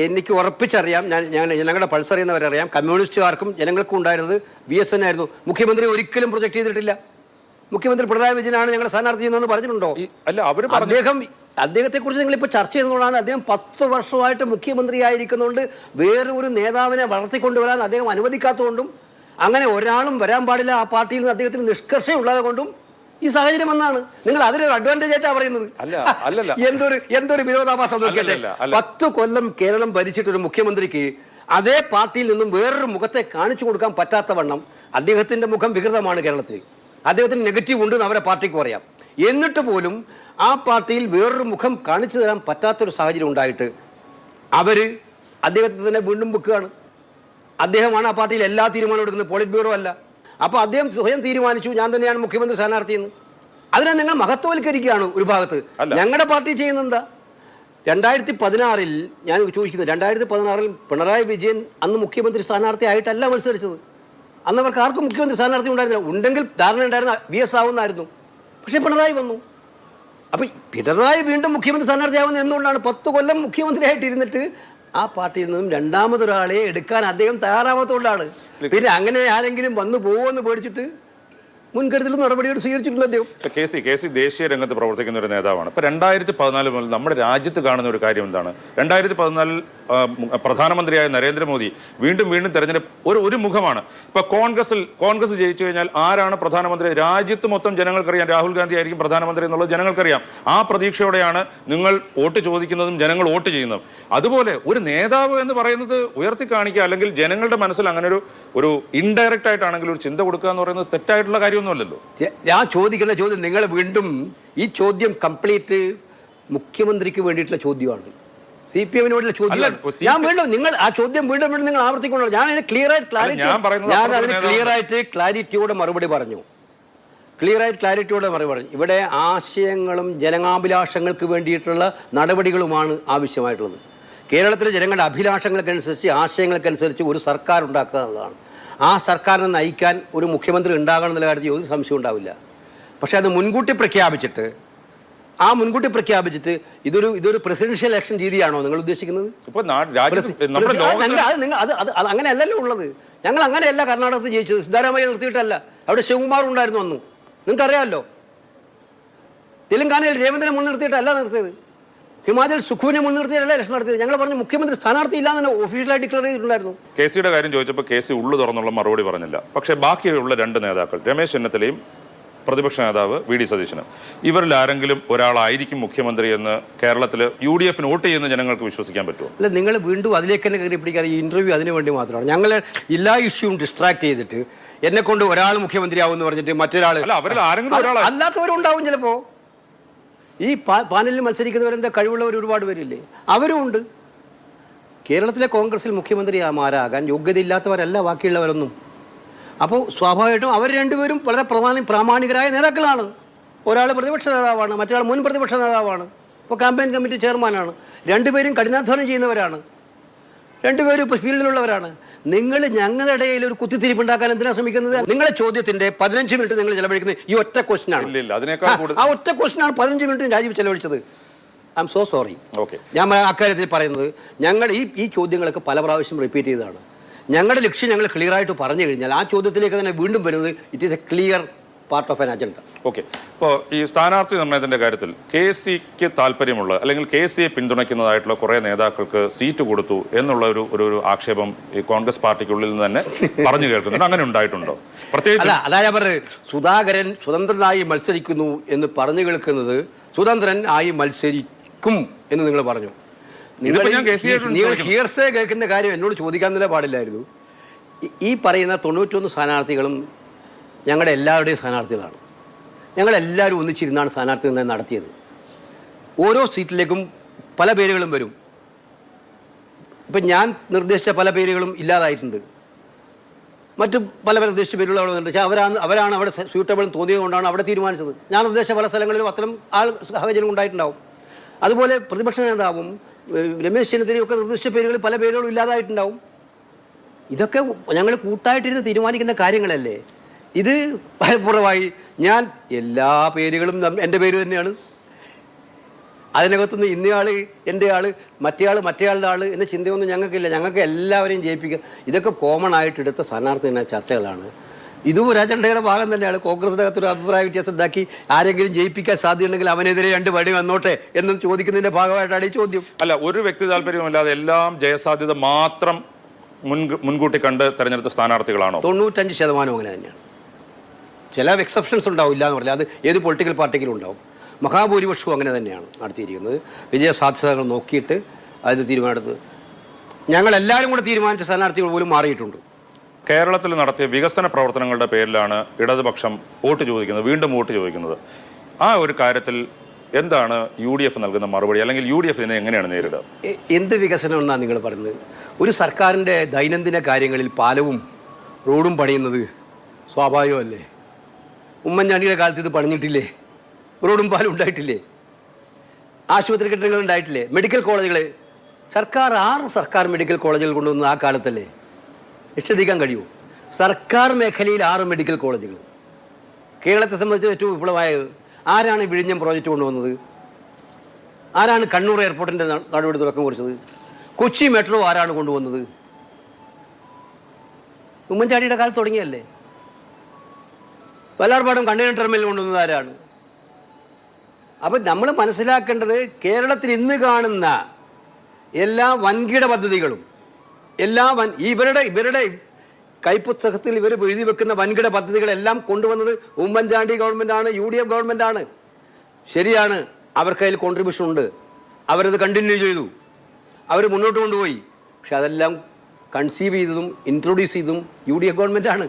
B: എനിക്ക് ഉറപ്പിച്ചറിയാം. ഞാൻ ജനങ്ങളുടെ പൾസ് അറിയുന്നവരറിയാം. കമ്മ്യൂണിസ്റ്റുകാർക്കും ജനങ്ങൾക്കും ഉണ്ടായിരുന്നത് VS ആയിരുന്നു. മുഖ്യമന്ത്രി ഒരിക്കലും പ്രൊജക്ട് ചെയ്തിട്ടില്ല. മുഖ്യമന്ത്രി പിണറായി വിജയനാണ് ഞങ്ങളുടെ സ്ഥാനാർത്ഥി എന്ന് പറഞ്ഞിട്ടുണ്ടോ? അല്ല, അദ്ദേഹത്തെക്കുറിച്ച് നിങ്ങളിപ്പോൾ ചർച്ച ചെയ്യുന്നതുകൊണ്ടാണ്. അദ്ദേഹം 10 വർഷമായിട്ട് മുഖ്യമന്ത്രിയായിരിക്കുന്നുണ്ട്. വേറെ ഒരു നേതാവിനെ വളർത്തിക്കൊണ്ടുവരാൻ അദ്ദേഹം അനുവദിക്കാത്തതുകൊണ്ടും അങ്ങനെ ഒരാളും വരാൻ പാടില്ല ആ പാർട്ടിയിൽ നിന്ന് അദ്ദേഹത്തിന് നിഷ്കർഷ ഉള്ളത് കൊണ്ടും ഈ സാഹചര്യം വന്നാണ്. നിങ്ങൾ അതിനൊരു അഡ്വാൻറ്റേജ് ആയിട്ടാണ് പറയുന്നത്. എന്തൊരു വിരോധാഭാസം നോക്കിയല്ലേ. 10 കൊല്ലം കേരളം ഭരിച്ചിട്ടൊരു മുഖ്യമന്ത്രിക്ക് അതേ പാർട്ടിയിൽ നിന്നും വേറൊരു മുഖത്തെ കാണിച്ചു കൊടുക്കാൻ പറ്റാത്ത വണ്ണം അദ്ദേഹത്തിന്റെ മുഖം വികൃതമാണ് കേരളത്തിൽ. അദ്ദേഹത്തിന് നെഗറ്റീവ് ഉണ്ടെന്ന് അവരെ പാർട്ടിക്ക് പറയാം. എന്നിട്ട് പോലും ആ പാർട്ടിയിൽ വേറൊരു മുഖം കാണിച്ചു തരാൻ പറ്റാത്തൊരു സാഹചര്യം ഉണ്ടായിട്ട് അവർ അദ്ദേഹത്തെ തന്നെ വീണ്ടും വെക്കുകയാണ്. അദ്ദേഹമാണ് ആ പാർട്ടിയിൽ എല്ലാ തീരുമാനവും എടുക്കുന്നത്, പോളിറ്റ് ബ്യൂറോ അല്ല. അപ്പോൾ അദ്ദേഹം സ്വയം തീരുമാനിച്ചു ഞാൻ തന്നെയാണ് മുഖ്യമന്ത്രി സ്ഥാനാർത്ഥിയെന്ന്. അതിനെ നിങ്ങൾ മഹത്വവൽക്കരിക്കുകയാണ് ഒരു ഭാഗത്ത്. ഞങ്ങളുടെ പാർട്ടി ചെയ്യുന്നത് എന്താ? 2016 ഞാൻ ചോദിക്കുന്നത്, 2016 പിണറായി വിജയൻ അന്ന് മുഖ്യമന്ത്രി സ്ഥാനാർത്ഥി ആയിട്ടല്ല മത്സരിച്ചത്. അന്ന് അവർക്ക് ആർക്കും മുഖ്യമന്ത്രി സ്ഥാനാർത്ഥി ഉണ്ടായിരുന്നില്ല. ഉണ്ടെങ്കിൽ ധാരണ ഉണ്ടായിരുന്ന VS ആവുന്നായിരുന്നു. പക്ഷേ പിണറായി വന്നു. അപ്പം പിണറായി വീണ്ടും മുഖ്യമന്ത്രി സ്ഥാനാർത്ഥിയാവുന്നത് എന്തുകൊണ്ടാണ്? 10 കൊല്ലം മുഖ്യമന്ത്രിയായിട്ടിരുന്നിട്ട് ആ പാർട്ടിയിൽ നിന്നും രണ്ടാമതൊരാളെ എടുക്കാൻ അദ്ദേഹം തയ്യാറാവാത്തതുകൊണ്ടാണ്. പിന്നെ അങ്ങനെ ആരെങ്കിലും വന്നു പോകുമെന്ന് പേടിച്ചിട്ട് മുൻകരുതലും നടപടികൾ സ്വീകരിച്ചിട്ടുണ്ട് അദ്ദേഹം.
A: കെ സി ദേശീയ രംഗത്ത് പ്രവർത്തിക്കുന്ന ഒരു നേതാവാണ്. ഇപ്പൊ 2014 മുതൽ നമ്മുടെ രാജ്യത്ത് കാണുന്ന ഒരു കാര്യം എന്താണ്? 2014 പ്രധാനമന്ത്രിയായ നരേന്ദ്രമോദി വീണ്ടും തെരഞ്ഞെടുപ്പ് ഒരു മുഖമാണ്. ഇപ്പൊ കോൺഗ്രസ് ജയിച്ചു കഴിഞ്ഞാൽ ആരാണ് പ്രധാനമന്ത്രി? രാജ്യത്ത് മൊത്തം ജനങ്ങൾക്കറിയാം രാഹുൽ ഗാന്ധി ആയിരിക്കും പ്രധാനമന്ത്രി എന്നുള്ളത് ജനങ്ങൾക്കറിയാം. ആ പ്രതീക്ഷയോടെയാണ് നിങ്ങൾ വോട്ട് ചോദിക്കുന്നതും ജനങ്ങൾ വോട്ട് ചെയ്യുന്നതും. അതുപോലെ ഒരു നേതാവ് എന്ന് പറയുന്നത് ഉയർത്തി കാണിക്കുക, അല്ലെങ്കിൽ ജനങ്ങളുടെ മനസ്സിൽ അങ്ങനെ ഒരു ഇൻഡയറക്റ്റ് ആയിട്ടാണെങ്കിൽ ഒരു ചിന്ത കൊടുക്കുക എന്ന് പറയുന്നത് തെറ്റായിട്ടുള്ള കാര്യം.
B: ഞാൻ ചോദിക്കുന്ന ചോദ്യം, നിങ്ങൾ വീണ്ടും ഈ ചോദ്യം കംപ്ലീറ്റ് മുഖ്യമന്ത്രിക്ക് വേണ്ടിയിട്ടുള്ള ചോദ്യമാണ്, CPM-നോടുള്ള ചോദ്യമാണ്. ഞാൻ വീണ്ടും നിങ്ങൾ ആ ചോദ്യം വീണ്ടും നിങ്ങൾ ആവർത്തിക്കൊണ്ടോ? ഞാൻ അതിന് ക്ലിയർ ആയിട്ട് ക്ലാരിറ്റിയോടെ മറുപടി പറഞ്ഞു. ഇവിടെ ആശയങ്ങളും ജനകാഭിലാഷങ്ങൾക്ക് വേണ്ടിയിട്ടുള്ള നടപടികളുമാണ് ആവശ്യമായിട്ടുള്ളത്. കേരളത്തിലെ ജനങ്ങളുടെ അഭിലാഷങ്ങൾക്കനുസരിച്ച് ആശയങ്ങൾക്കനുസരിച്ച് ഒരു സർക്കാർ ഉണ്ടാക്കുക എന്നതാണ്. ആ സർക്കാരിനെ നയിക്കാൻ ഒരു മുഖ്യമന്ത്രി ഉണ്ടാകണം എന്നുള്ള കാര്യത്തിൽ ഒരു സംശയം ഉണ്ടാവില്ല. പക്ഷെ അത് മുൻകൂട്ടി പ്രഖ്യാപിച്ചിട്ട് ഇതൊരു പ്രസിഡൻഷ്യൽ ഇലക്ഷൻ രീതിയാണോ നിങ്ങൾ ഉദ്ദേശിക്കുന്നത്? അങ്ങനെയല്ലല്ലോ ഉള്ളത്. ഞങ്ങൾ അങ്ങനെയല്ല കർണാടകത്തിൽ ജയിച്ചത്. സിദ്ധാരാമയ്യ നിർത്തിയിട്ടല്ല, അവിടെ ശിവകുമാർ ഉണ്ടായിരുന്നു അന്ന്, നിങ്ങൾക്കറിയാമല്ലോ. തെലങ്കാനയിൽ രേവന്തിനെ മുൻനിർത്തിയിട്ടല്ല നിർത്തിയത്, ഹിമാചൽ സുഖുവിനെ മുൻനിർത്തിയല്ല ഇലക്ഷൻ നടത്തിയത്. ഞങ്ങൾ പറഞ്ഞു മുഖ്യമന്ത്രി സ്ഥാനാർത്ഥി ഇല്ലാന്ന് തന്നെ ഒഫീഷ്യലായി ഡിക്ലെയർ ചെയ്തിട്ടുണ്ടായിരുന്നു.
A: KCയുടെ കാര്യം ചോദിച്ചപ്പോൾ KC ഉള്ളു തുറന്നുള്ള മറുപടി പറഞ്ഞില്ല. പക്ഷേ ബാക്കിയുള്ള 2 നേതാക്കൾ, രമേശ് ചെന്നിത്തലയും പ്രതിപക്ഷ നേതാവ് VD സതീശനും, ഇവരിൽ ആരെങ്കിലും ഒരാളായിരിക്കും മുഖ്യമന്ത്രി എന്ന് കേരളത്തിൽ UDF വോട്ട് ചെയ്യുന്ന ജനങ്ങൾക്ക് വിശ്വസിക്കാൻ പറ്റുമോ?
B: അല്ല, നിങ്ങൾ വീണ്ടും അതിലേക്ക് തന്നെ കയറി പിടിക്കാതെ. ഈ ഇന്റർവ്യൂ അതിനു വേണ്ടി മാത്രമാണ്. ഞങ്ങൾ എല്ലാ ഇഷ്യൂവും ഡിസ്ട്രാക്ട് ചെയ്തിട്ട് എന്നെ കൊണ്ട് ഒരാൾ മുഖ്യമന്ത്രിയാവും എന്ന് പറഞ്ഞിട്ട് മറ്റൊരാൾ അല്ലാത്തവരുണ്ടാവും ചിലപ്പോ. ഈ പാനലിൽ മത്സരിക്കുന്നവരെന്താ കഴിവുള്ളവർ ഒരുപാട് പേരില്ലേ? അവരും ഉണ്ട്. കേരളത്തിലെ കോൺഗ്രസിൽ മുഖ്യമന്ത്രിമാരാകാൻ യോഗ്യതയില്ലാത്തവരല്ല ബാക്കിയുള്ളവരൊന്നും. അപ്പോൾ സ്വാഭാവികമായിട്ടും അവർ രണ്ടുപേരും വളരെ പ്രാമാണികരായ നേതാക്കളാണ്. ഒരാൾ പ്രതിപക്ഷ നേതാവാണ്, മറ്റൊരാൾ മുൻ പ്രതിപക്ഷ നേതാവാണ്, ഇപ്പോൾ ക്യാമ്പയിൻ കമ്മിറ്റി ചെയർമാനാണ്. രണ്ടുപേരും കഠിനാധ്വാനം ചെയ്യുന്നവരാണ്, രണ്ടുപേരും ഇപ്പോൾ ഫീൽഡിലുള്ളവരാണ്. നിങ്ങൾ ഞങ്ങളുടെ ഇടയിൽ ഒരു കുത്തിത്തിരിപ്പുണ്ടാക്കാൻ എന്തിനാണ് ശ്രമിക്കുന്നത്? നിങ്ങളുടെ ചോദ്യത്തിന്റെ 15 മിനിറ്റ് നിങ്ങൾ ചെലവഴിക്കുന്നത് ഈ ഒറ്റ ക്വസ്റ്റ്യനാണ്. ആ ഒറ്റ ക്വസ്റ്റ്യനാണ് 15 മിനിറ്റ് രാജീവ് ചെലവഴിച്ചത്. I M so sorry. ഞാൻ അക്കാര്യത്തിൽ പറയുന്നത്, ഞങ്ങൾ ഈ ചോദ്യങ്ങളൊക്കെ പല പ്രാവശ്യം റിപ്പീറ്റ് ചെയ്തതാണ്. ഞങ്ങളുടെ ലക്ഷ്യം ഞങ്ങൾ ക്ലിയർ ആയിട്ട് പറഞ്ഞു കഴിഞ്ഞാൽ ആ ചോദ്യത്തിലേക്ക് തന്നെ വീണ്ടും വരുന്നത് it is A clear part of an agenda.
A: Okay. ഇപ്പോൾ ഈ സ്ഥാനാർത്ഥി നിർണയത്തിന്റെ കാര്യത്തിൽ KCക്ക് താല്പര്യമുള്ള അല്ലെങ്കിൽ KCയെ പിന്തുണയ്ക്കുന്നതായിട്ടുള്ള കുറെ നേതാക്കൾക്ക് സീറ്റ് കൊടുത്തു എന്നുള്ള ഒരു ആക്ഷേപം ഈ കോൺഗ്രസ് പാർട്ടിക്കുള്ളിൽ നിന്ന് തന്നെ പറഞ്ഞു കേൾക്കുന്നുണ്ട്. അങ്ങനെ ഉണ്ടായിട്ടുണ്ടോ? പ്രത്യേകിച്ച്
B: അതായത് സുധാകരൻ സ്വതന്ത്രനായി മത്സരിക്കുന്നു എന്ന് പറഞ്ഞു കേൾക്കുന്നത് സ്വതന്ത്രൻ ആയി മത്സരിക്കും എന്ന് നിങ്ങൾ പറഞ്ഞു. നിങ്ങൾ ഹിയർസേ കേൾക്കുന്ന കാര്യം എന്നോട് ചോദിക്കാൻ തന്നെ പാടില്ലായിരുന്നു. ഈ പറയുന്ന 91 സ്ഥാനാർത്ഥികളും ഞങ്ങളുടെ എല്ലാവരുടെയും സ്ഥാനാർത്ഥികളാണ്. ഞങ്ങളെല്ലാവരും ഒന്നിച്ചിരുന്നാണ് സ്ഥാനാർത്ഥി നിർണ്ണയം നടത്തിയത്. ഓരോ സീറ്റിലേക്കും പല പേരുകളും വരും. ഇപ്പം ഞാൻ നിർദ്ദേശിച്ച പല പേരുകളും ഇല്ലാതായിട്ടുണ്ട്. മറ്റു പല നിർദ്ദേശിച്ച പേരുകൾ അവിടെ ഉണ്ട്. അവരാണ് അവിടെ സ്യൂട്ടബിൾ തോന്നിയത് കൊണ്ടാണ് അവിടെ തീരുമാനിച്ചത്. ഞാൻ നിർദ്ദേശിച്ച പല സ്ഥലങ്ങളിലും അത്തരം സാഹചര്യം ഉണ്ടായിട്ടുണ്ടാവും. അതുപോലെ പ്രതിപക്ഷ നേതാവും രമേശ് ചെന്നിത്തലയൊക്കെ നിർദ്ദേശിച്ച പേരുകൾ പല പേരുകളും ഇല്ലാതായിട്ടുണ്ടാവും. ഇതൊക്കെ ഞങ്ങൾ കൂട്ടായിട്ടിരുന്ന് തീരുമാനിക്കുന്ന കാര്യങ്ങളല്ലേ. ഇത് ഫലപ്രദമായി ഞാൻ എല്ലാ പേരുകളും എൻ്റെ പേര് തന്നെയാണ്. അതിനകത്തുനിന്ന് ഇന്നയാൾ എൻ്റെ ആൾ, മറ്റേയാളുടെ ആൾ എന്ന ചിന്തയൊന്നും ഞങ്ങൾക്കില്ല. ഞങ്ങൾക്ക് എല്ലാവരെയും ജയിപ്പിക്കുക. ഇതൊക്കെ കോമൺ ആയിട്ട് എടുത്ത സ്ഥാനാർത്ഥി ചർച്ചകളാണ്. ഇതും ഒരു അജണ്ടയുടെ ഭാഗം തന്നെയാണ്. കോൺഗ്രസിൻ്റെ അകത്തൊരു അഭിപ്രായ വ്യത്യാസം ഉണ്ടാക്കി ആരെങ്കിലും ജയിപ്പിക്കാൻ സാധ്യതയുണ്ടെങ്കിൽ അവനെതിരെ 2 വടി വന്നോട്ടെ എന്നും ചോദിക്കുന്നതിൻ്റെ ഭാഗമായിട്ടാണ് ഈ ചോദ്യം.
A: അല്ല, ഒരു വ്യക്തി താല്പര്യമില്ലാതെ എല്ലാം ജയസാധ്യത മാത്രം മുൻകൂട്ടി കണ്ട് തെരഞ്ഞെടുത്ത സ്ഥാനാർത്ഥികളാണോ?
B: 95% അങ്ങനെ തന്നെയാണ്. ചില എക്സെപ്ഷൻസ് ഉണ്ടാവും, ഇല്ല എന്ന് പറഞ്ഞാൽ അത് ഏത് പൊളിറ്റിക്കൽ പാർട്ടിക്കിലും ഉണ്ടാവും. മഹാഭൂരിപക്ഷവും അങ്ങനെ തന്നെയാണ് നടത്തിയിരിക്കുന്നത്. വിജയസാധ്യതകൾ നോക്കിയിട്ട് അത് തീരുമാനമെടുത്ത് ഞങ്ങളെല്ലാവരും കൂടെ തീരുമാനിച്ച സ്ഥാനാർത്ഥികൾ പോലും മാറിയിട്ടുണ്ട്.
A: കേരളത്തിൽ നടത്തിയ വികസന പ്രവർത്തനങ്ങളുടെ പേരിലാണ് ഇടതുപക്ഷം വോട്ട് ചോദിക്കുന്നത്, വീണ്ടും വോട്ട് ചോദിക്കുന്നത്. ആ ഒരു കാര്യത്തിൽ എന്താണ് UDF നൽകുന്ന മറുപടി? അല്ലെങ്കിൽ UDF ഇതിനെ എങ്ങനെയാണ് നേരിടുക?
B: എന്ത് വികസനം എന്നാണ് നിങ്ങൾ പറയുന്നത്? ഒരു സർക്കാരിൻ്റെ ദൈനംദിന കാര്യങ്ങളിൽ പാലവും റോഡും പണിയുന്നത് സ്വാഭാവികമല്ലേ? ഉമ്മൻചാണ്ടിയുടെ കാലത്ത് ഇത് പണിഞ്ഞിട്ടില്ലേ? റോഡും പാലും ഉണ്ടായിട്ടില്ലേ? ആശുപത്രി കെട്ടിടങ്ങൾ ഉണ്ടായിട്ടില്ലേ? മെഡിക്കൽ കോളേജുകൾ സർക്കാർ മെഡിക്കൽ കോളേജുകൾ കൊണ്ടുവന്നത് ആ കാലത്തല്ലേ? നിഷേധിക്കാൻ കഴിയുമോ? സർക്കാർ മേഖലയിൽ 6 മെഡിക്കൽ കോളേജുകൾ. കേരളത്തെ സംബന്ധിച്ച് ഏറ്റവും വിപ്ലവമായത് ആരാണ് വിഴിഞ്ഞം പ്രോജക്റ്റ് കൊണ്ടുവന്നത്? ആരാണ് കണ്ണൂർ എയർപോർട്ടിൻ്റെ നടപടി തുടക്കം കുറിച്ചത്? കൊച്ചി മെട്രോ ആരാണ് കൊണ്ടുവന്നത്? ഉമ്മൻചാണ്ടിയുടെ കാലത്ത് തുടങ്ങിയല്ലേ? വല്ലാർപാടം കണ്ടെയ്നർ ടെർമിനൽ കൊണ്ടുവന്നത് ആരാണ്? അപ്പം നമ്മൾ മനസ്സിലാക്കേണ്ടത് കേരളത്തിൽ ഇന്ന് കാണുന്ന എല്ലാ വൻകിട പദ്ധതികളും ഇവരുടെ കൈപ്പുസ്തകത്തിൽ ഇവർ എഴുതി വെക്കുന്ന വൻകിട പദ്ധതികളെല്ലാം കൊണ്ടുവന്നത് ഉമ്മൻചാണ്ടി ഗവൺമെൻറ്റാണ്, UDF ഗവൺമെൻറ്റാണ്. ശരിയാണ്, അവർക്ക് അതിൽ കോൺട്രിബ്യൂഷൻ ഉണ്ട്. അവരത് കണ്ടിന്യൂ ചെയ്തു, അവർ മുന്നോട്ട് കൊണ്ടുപോയി. പക്ഷെ അതെല്ലാം കൺസീവ് ചെയ്തതും ഇൻട്രൊഡ്യൂസ് ചെയ്തതും UDF ഗവൺമെൻറ്റാണ്.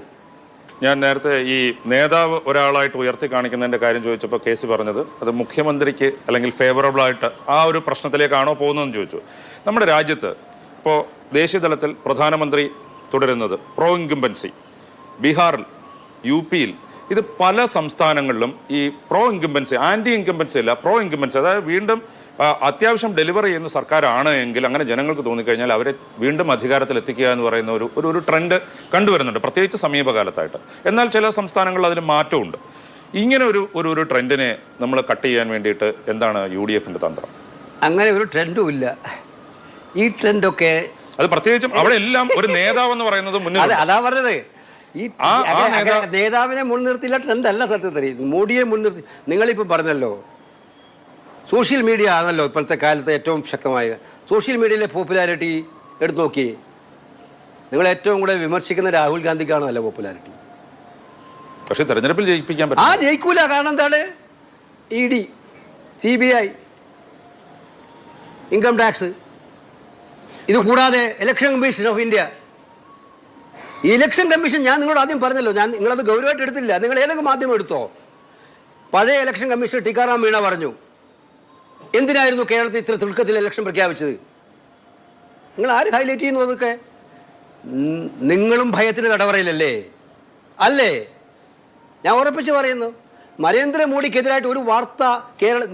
A: ഞാൻ നേരത്തെ ഈ നേതാവ് ഒരാളായിട്ട് ഉയർത്തി കാണിക്കുന്നതിൻ്റെ കാര്യം ചോദിച്ചപ്പോൾ കേസ് പറഞ്ഞത് അത് മുഖ്യമന്ത്രിക്ക് അല്ലെങ്കിൽ ഫേവറബിൾ ആയിട്ട് ആ ഒരു പ്രശ്നത്തിലേക്കാണോ പോകുന്നതെന്ന് ചോദിച്ചു. നമ്മുടെ രാജ്യത്ത് ഇപ്പോൾ ദേശീയ തലത്തിൽ പ്രധാനമന്ത്രി തുടരുന്നത് പ്രോ ഇൻകംബൻസി, ബീഹാറിൽ, UP ഇത് പല സംസ്ഥാനങ്ങളിലും ഈ പ്രോ ഇൻകംബൻസി, ആൻറ്റി ഇൻകംബൻസി അല്ല, പ്രോ ഇൻകംബൻസി, അതായത് വീണ്ടും അത്യാവശ്യം ഡെലിവറി ചെയ്യുന്ന സർക്കാരാണ് എങ്കിൽ അങ്ങനെ ജനങ്ങൾക്ക് തോന്നിക്കഴിഞ്ഞാൽ അവരെ വീണ്ടും അധികാരത്തിൽ എത്തിക്കുക എന്ന് പറയുന്ന ഒരു ട്രെൻഡ് കണ്ടുവരുന്നുണ്ട്, പ്രത്യേകിച്ച് സമീപകാലത്തായിട്ട്. എന്നാൽ ചില സംസ്ഥാനങ്ങളിൽ അതിന് മാറ്റമുണ്ട്. ഇങ്ങനെ ഒരു ട്രെൻഡിനെ നമ്മൾ കട്ട് ചെയ്യാൻ വേണ്ടിയിട്ട് എന്താണ് UDFന്റെ തന്ത്രം?
B: അങ്ങനെ ഒരു ട്രെൻഡും ഇല്ല. ഈ ട്രെൻഡൊക്കെ
A: അത് പ്രത്യേകിച്ചും അവിടെ എല്ലാം ഒരു നേതാവ് എന്ന് പറയുന്നത് മുന്നിൽ.
B: അതാ പറഞ്ഞത്, ഈ നേതാവിനെ മുൻനിർത്തിയില്ല ട്രെൻഡ് അല്ല സത്യത്തിൽ. മോഡിയെ മുൻനിർത്തി നിങ്ങളിപ്പോൾ പറഞ്ഞല്ലോ, സോഷ്യൽ മീഡിയ ആണല്ലോ ഇപ്പോഴത്തെ കാലത്ത് ഏറ്റവും ശക്തമായ. സോഷ്യൽ മീഡിയയിലെ പോപ്പുലാരിറ്റി എടുത്തു നോക്കി. നിങ്ങൾ ഏറ്റവും കൂടെ വിമർശിക്കുന്ന രാഹുൽ ഗാന്ധിക്കാണോ അല്ല പോപ്പുലാരിറ്റി?
A: പക്ഷേ തെരഞ്ഞെടുപ്പിൽ ജയിപ്പിക്കാൻ പറ്റും.
B: ജയിക്കൂല. കാരണം എന്താണ്? ED, CBI, ഇൻകം ടാക്സ്, ഇത് കൂടാതെ ഇലക്ഷൻ കമ്മീഷൻ ഓഫ് ഇന്ത്യ. ഈ ഇലക്ഷൻ കമ്മീഷൻ ഞാൻ നിങ്ങളോട് ആദ്യം പറഞ്ഞല്ലോ, നിങ്ങളത് ഗൗരവമായിട്ട് എടുത്തില്ല. നിങ്ങൾ ഏതെങ്കിലും മാധ്യമം എടുത്തോ? പഴയ ഇലക്ഷൻ കമ്മീഷണർ ടിക്കാറാം മീണ പറഞ്ഞു, എന്തിനായിരുന്നു കേരളത്തിൽ ഇത്ര തിടുക്കത്തിൽ ഇലക്ഷൻ പ്രഖ്യാപിച്ചത്? നിങ്ങൾ ആര് ഹൈലൈറ്റ് ചെയ്യുന്നു? അതൊക്കെ നിങ്ങളും ഭയത്തിന് തടവറയിലല്ലേ? അല്ലേ? ഞാൻ ഉറപ്പിച്ച് പറയുന്നു, നരേന്ദ്രമോദിക്കെതിരായിട്ട് ഒരു വാർത്ത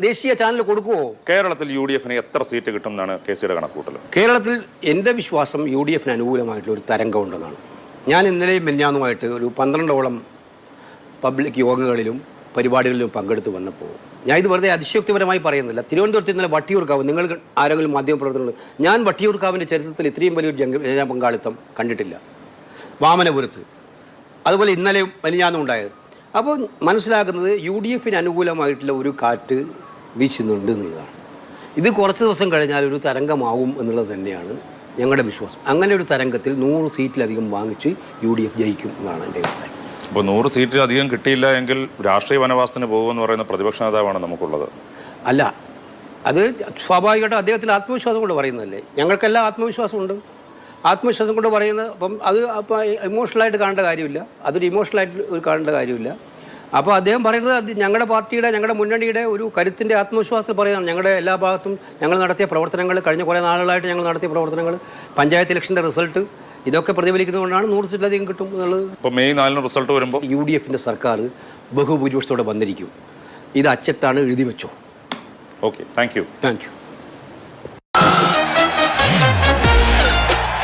B: ദേശീയ ചാനൽ കൊടുക്കുമോ?
A: കേരളത്തിൽ UDFന് എത്ര സീറ്റ് കിട്ടും എന്നാണ് KCയുടെ കണക്കൂട്ടൽ?
B: കേരളത്തിൽ എൻ്റെ വിശ്വാസം UDFന് അനുകൂലമായിട്ടുള്ള ഒരു തരംഗം ഉണ്ടെന്നാണ്. ഞാൻ ഇന്നലെയും മിനിഞ്ഞാന്നുമായിട്ട് ഒരു 12ഓളം പബ്ലിക് യോഗങ്ങളിലും പരിപാടികളിലും പങ്കെടുത്ത് വന്നപ്പോൾ ഞാൻ ഇത് വെറുതെ അതിശയോക്തിപരമായി പറയുന്നില്ല. തിരുവനന്തപുരത്ത് ഇന്നലെ വട്ടിയൂർക്കാവ്, നിങ്ങൾ ആരെങ്കിലും മാധ്യമപ്രവർത്തകരുണ്ട്, ഞാൻ വട്ടിയൂർക്കാവിൻ്റെ ചരിത്രത്തിൽ ഇത്രയും വലിയൊരു ജനപങ്കാളിത്തം കണ്ടിട്ടില്ല. വാമനപുരത്ത് അതുപോലെ ഇന്നലെ മിനിഞ്ഞാന്നും ഉണ്ടായത്. അപ്പോൾ മനസ്സിലാക്കുന്നത് UDFന് അനുകൂലമായിട്ടുള്ള ഒരു കാറ്റ് വീശുന്നുണ്ട് എന്നുള്ളതാണ്. ഇത് കുറച്ച് ദിവസം കഴിഞ്ഞാൽ ഒരു തരംഗമാവും എന്നുള്ളത് തന്നെയാണ് ഞങ്ങളുടെ വിശ്വാസം. അങ്ങനെ ഒരു തരംഗത്തിൽ 100 സീറ്റിലധികം വാങ്ങിച്ച് UDF ജയിക്കും എന്നാണ് എൻ്റെ അഭിപ്രായം.
A: ഇപ്പോൾ 100 സീറ്റിലധികം കിട്ടിയില്ല എങ്കിൽ രാഷ്ട്രീയ വനവാസത്തിന് പോകുമെന്ന് പറയുന്ന പ്രതിപക്ഷ നേതാവാണ് നമുക്കുള്ളത്.
B: അല്ല, അത് സ്വാഭാവികമായിട്ടും അദ്ദേഹത്തിൻ്റെ ആത്മവിശ്വാസം കൊണ്ട് പറയുന്നതല്ലേ. ഞങ്ങൾക്കെല്ലാം ആത്മവിശ്വാസമുണ്ട്. ആത്മവിശ്വാസം കൊണ്ട് പറയുന്നത്. അപ്പം അത് അപ്പോൾ ഇമോഷണലായിട്ട് കാണേണ്ട കാര്യമില്ല. അതൊരു ഇമോഷണലായിട്ട് കാണേണ്ട കാര്യമില്ല. അപ്പോൾ അദ്ദേഹം പറയുന്നത് അത് ഞങ്ങളുടെ പാർട്ടിയുടെ, ഞങ്ങളുടെ മുന്നണിയുടെ ഒരു കരുത്തിൻ്റെ ആത്മവിശ്വാസത്തിൽ പറയുന്നതാണ്. ഞങ്ങളുടെ എല്ലാ ഭാഗത്തും ഞങ്ങൾ നടത്തിയ പ്രവർത്തനങ്ങൾ, കഴിഞ്ഞ കുറേ നാളുകളായിട്ട് ഞങ്ങൾ നടത്തിയ പ്രവർത്തനങ്ങൾ, പഞ്ചായത്ത് ഇലക്ഷൻ്റെ റിസൾട്ട്, ഇതൊക്കെ പ്രതിഫലിക്കുന്നതുകൊണ്ടാണ് 100 സീറ്റിലധികം കിട്ടും എന്നുള്ളത്.
A: ഇപ്പോൾ മെയ് 4 റിസൾട്ട് വരുമ്പോൾ
B: UDFന്റെ സർക്കാർ ബഹുഭൂരിപക്ഷത്തോടെ വന്നിരിക്കും. ഇത് അച്ചട്ടാണ്, എഴുതി വെച്ചോ.
A: Okay, thank you.